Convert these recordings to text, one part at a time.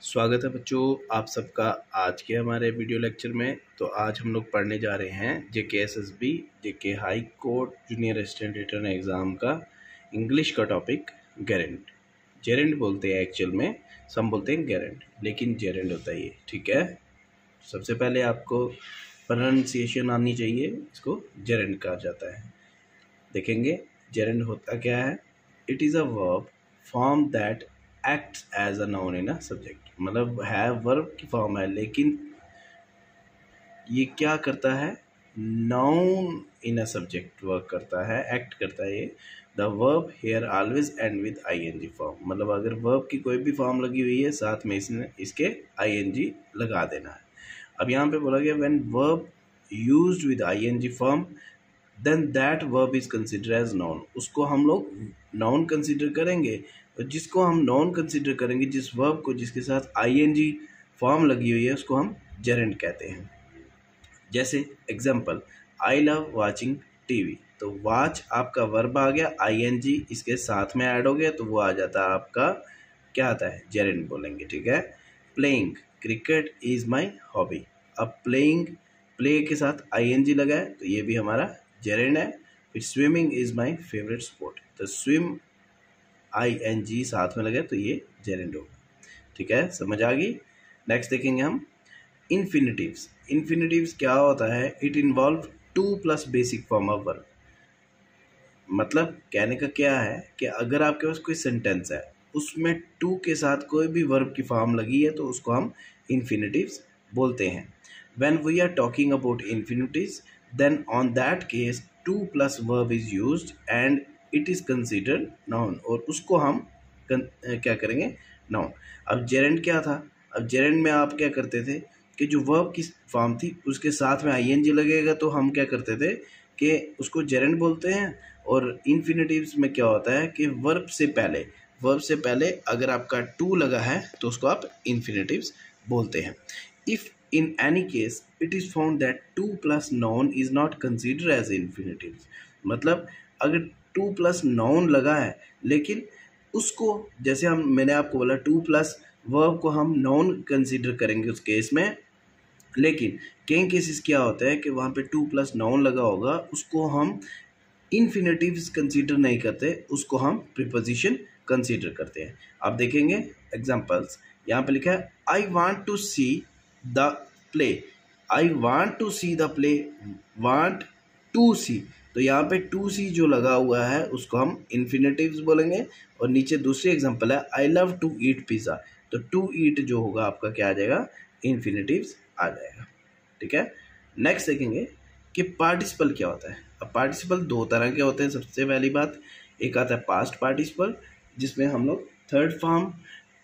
स्वागत है बच्चों आप सबका आज के हमारे वीडियो लेक्चर में। तो आज हम लोग पढ़ने जा रहे हैं JKSSB JK high court junior assistant written exam का इंग्लिश का टॉपिक गेरेंट। जेरेंट बोलते हैं एक्चुअल में, सब बोलते हैं गेरेंट, लेकिन जेरेंट होता है ये, ठीक है। सबसे पहले आपको प्रोनाउंसिएशन आनी चाहिए, इसको जेरेंट कहा जाता है। देखेंगे जेरेंट होता क्या है। It is a verb form that acts as a noun in a subject, मतलब है वर्ब की फॉर्म है, लेकिन ये क्या करता है, noun in a subject work करता है, एक्ट करता है ये। The verb here always end with ING form, मतलब अगर वर्ब की कोई भी फॉर्म लगी हुई है साथ में इसके आईएनजी लगा देना है। अब यहाँ पे बोला गया when verb used with ING form then that verb is consider as noun, उसको हम लोग नाउन कंसिडर करेंगे। और जिसको हम नाउन कंसिडर करेंगे, जिस वर्ब को जिसके साथ आईएनजी फॉर्म लगी हुई है, उसको हम जेरेंट कहते हैं। जैसे example, I love watching TV, तो वॉच आपका वर्ब आ गया, आईएनजी इसके साथ में ऐड हो गया तो वो आ जाता है आपका, क्या आता है, जेरेंट बोलेंगे, ठीक है। Playing cricket is my hobby, अब प्लेइंग प्ले के साथ आईएनजी लगा है तो ये भी हमारा जेरेंट है। फिर swimming is my favourite sport, तो स्विम आईएनजी साथ में लगे तो ये जेरेंट होगा, ठीक है, समझ आ गई। नेक्स्ट देखेंगे हम इन्फिनिटिव्स। इन्फिनिटिव्स क्या होता है, it involve 2+ basic form of verb, मतलब कहने का क्या है कि अगर आपके पास कोई सेंटेंस है उसमें 2 के साथ कोई भी वर्ब की फॉर्म लगी है तो उसको हम इन्फिनिटिव्स बोलते हैं। When we are talking about infinitives then on that case 2+ verb is used and it is considered noun, और उसको हम क्या करेंगे, नाउन। अब जेरेंट क्या था, अब जेरेंट में आप क्या करते थे कि जो वर्ब की फॉर्म थी उसके साथ में आईएनजी लगेगा तो हम क्या करते थे कि उसको जेरेंट बोलते हैं। और इन्फिनिटिव्स में क्या होता है कि वर्ब से पहले अगर आपका 2 लगा है तो उसको आप इन्फिनिटिव्स बोलते हैं। If in any case it is found that 2+ noun is not consider as infinitives, मतलब अगर 2+ नाउन लगा है लेकिन उसको, जैसे मैंने आपको बोला 2+ वर्ब को हम नाउन कंसिडर करेंगे उस केस में, लेकिन कई केसेस क्या होता है कि वहाँ पे 2+ नाउन लगा होगा, उसको हम इन्फिनिटिव्स कंसीडर नहीं करते, उसको हम प्रीपोजिशन कंसीडर करते हैं। आप देखेंगे एग्जांपल्स, यहाँ पे लिखा है I want to see the play, I want to see the play, want to see, तो यहाँ पे टू सी जो लगा हुआ है उसको हम इन्फिनिटिव्स बोलेंगे। और नीचे दूसरी एग्जांपल है I love to eat pizza, तो टू ईट जो होगा आपका क्या आ जाएगा, इन्फिनिटिव्स आ जाएगा, ठीक है। नेक्स्ट देखेंगे कि पार्टिसिपल क्या होता है। अब पार्टिसिपल 2 तरह के होते हैं। सबसे पहली बात, एक आता है पास्ट पार्टिसिपल, जिसमें हम लोग थर्ड फॉर्म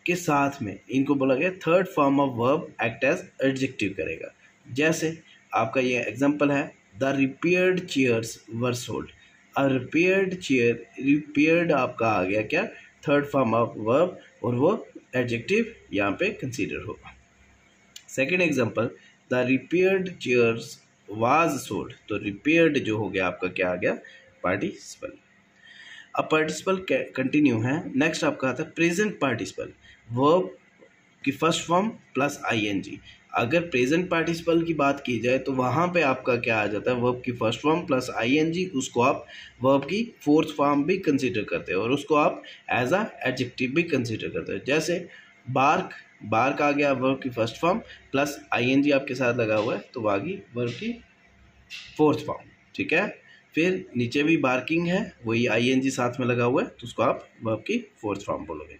के साथ में, इनको बोला गया third form of verb act as adjective करेगा। जैसे आपका ये एग्जांपल है, the repaired chairs were sold, a repaired chair, repaired आपका आ गया क्या, थर्ड फॉर्म ऑफ वर्ब, और वो एडजेक्टिव यहाँ पे कंसीडर होगा। Second example, the repaired chairs was sold, तो रिपेयर्ड जो हो गया आपका क्या आ गया, पार्टिसिपल। अब पार्टिसिपल कंटिन्यू है। नेक्स्ट आपका आता है प्रेजेंट पार्टिसिपल, वर्ब की फर्स्ट फॉर्म प्लस आईएनजी। अगर प्रेजेंट पार्टिसिपल की बात की जाए तो वहाँ पे आपका क्या आ जाता है, वर्ब की फर्स्ट फॉर्म प्लस आईएनजी, उसको आप वर्ब की फोर्थ फॉर्म भी कंसीडर करते हो और उसको आप एज अ एडजेक्टिव भी कंसीडर करते हो। जैसे बार्क, बार्क आ गया वर्ब की फर्स्ट फॉर्म प्लस आईएनजी आपके साथ लगा हुआ है तो वागी वर्ब की फोर्थ फॉर्म, ठीक है। फिर नीचे भी बार्किंग है, वही आईएनजी साथ में लगा हुआ है तो उसको आप वर्ब की फोर्थ फॉर्म बोलोगे।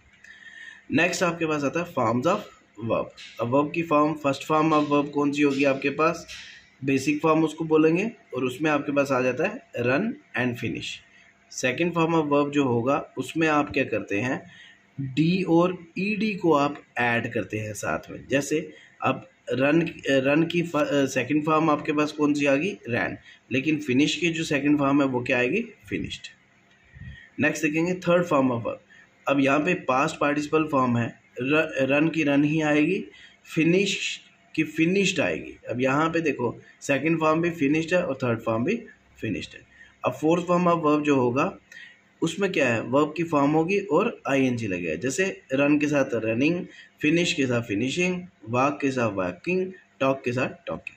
नेक्स्ट आपके पास आता है फॉर्म्स ऑफ वर्ब। अब वर्ब की form, first form of verb कौन सी होगी आपके पास, बेसिक फॉर्म उसको बोलेंगे, और उसमें आपके पास आ जाता है run and finish. Second form of verb जो होगा उसमें आप क्या करते हैं, डी और ईडी को आप ऐड करते हैं साथ में। जैसे अब रन की सेकंड फॉर्म आपके पास कौन सी आ गई, रैन, लेकिन फिनिश की जो सेकंड फॉर्म है वो क्या आएगी, फिनिश्ड। नेक्स्ट देखेंगे थर्ड फॉर्म ऑफ वर्ब। अब यहाँ पे पास्ट पार्टिसिपल फॉर्म है, रन की रन ही आएगी, फिनिश की फिनिश्ड आएगी। अब यहाँ पे देखो सेकंड फॉर्म भी फिनिश्ड है और थर्ड फॉर्म भी फिनिश्ड है। अब फोर्थ फॉर्म ऑफ वर्ब जो होगा, उसमें क्या है, वर्ब की फॉर्म होगी और आईएनजी लगेगा। जैसे रन के साथ रनिंग, फिनिश के साथ फिनिशिंग, वॉक के साथ वॉकिंग, टॉक के साथ टॉकिंग।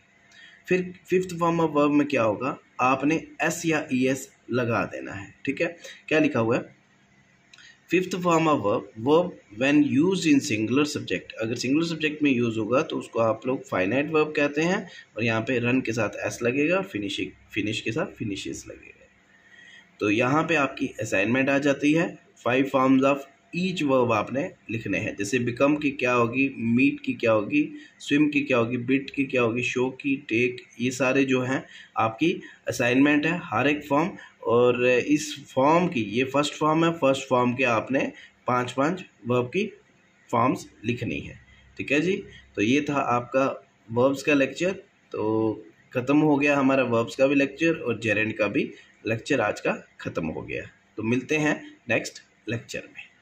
फिर फिफ्थ फॉर्म ऑफ वर्ब में क्या होगा, आपने एस या ईएस लगा देना है। ठीक है, क्या लिखा हुआ है, fifth form of verb when used in singular subject. अगर सिंगुलर सब्जेक्ट में यूज होगा तो उसको आप लोग फाइनाइट वर्ब कहते हैं, और यहाँ पे रन के साथ एस लगेगा, फिनिश के साथ फिनिशेस लगेगा। तो यहाँ पे आपकी असाइनमेंट आ जाती है। 5 फॉर्म्स ऑफ ईच वर्ब आपने लिखने हैं। जैसे बिकम की क्या होगी, मीट की क्या होगी, स्विम की क्या होगी, बिट की क्या होगी, शो की, टेक, ये सारे जो हैं आपकी असाइनमेंट है हर एक फॉर्म। और इस फॉर्म की, ये फर्स्ट फॉर्म है, फर्स्ट फॉर्म के आपने 5-5 वर्ब की फॉर्म्स लिखनी है। ठीक है जी, तो ये था आपका वर्ब्स का लेक्चर। तो ख़त्म हो गया हमारा वर्ब्स का भी लेक्चर और जेरेंड का भी लेक्चर आज का ख़त्म हो गया। तो मिलते हैं नेक्स्ट लेक्चर में।